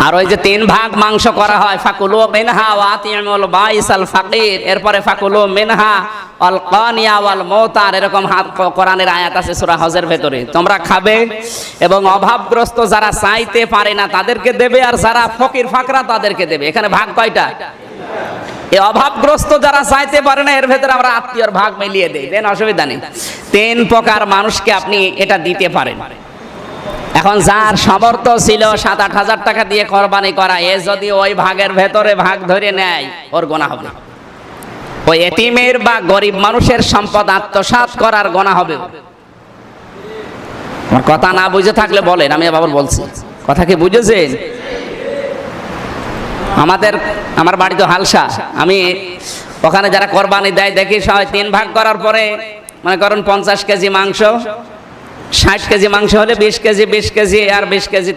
আর ওই যে 3 ভাগ মাংস করা হয়, ফাকুলু মিনহা ওয়া আতিমুল বাইসাল ফাকির, এরপরে ফাকুলু মিনহা আল কানিয়া ওয়াল মুতার, এরকম কোরআনের আয়াত আছে সূরা হজের ভেতরে। তোমরা খাবে এবং অভাবগ্রস্ত যারা চাইতে পারে না তাদেরকে দেবে, আর যারা ফকির ফাকরা তাদেরকে দেবে। এখানে ভাগ কয়টা? এই অভাবগ্রস্ত যারা চাইতে পারে না, এর ভেতরে আমরা আত্মীয়র ভাগ মিলিয়ে দেই, দেন অসুবিধা নেই। 3 প্রকার মানুষকে আপনি এটা দিতে পারেন। এখন যার সামর্থ্য ছিল 7-8 হাজার টাকা দিয়ে কোরবানি করা, এ যদি ওই ভাগের ভেতরে ভাগ ধরে নেয়, ওর গুনাহ হবে। ওই এতিমের বা গরিব মানুষের সম্পদ আত্মসাৎ করার গুনাহ হবে। আমার কথা না বুঝে থাকলে বলেন, আমি আবার বলছি, কথা কি বুঝেছেন? আমার বাড়ি তো হালসা, আমি ওখানে যারা কোরবানি দেয় দেখি সবাই 3 ভাগ করার পরে মনে করেন 50 কেজি মাংস, 60 কেজি মাংস হলে 20 কেজি, 20 কেজি আর 20 কেজি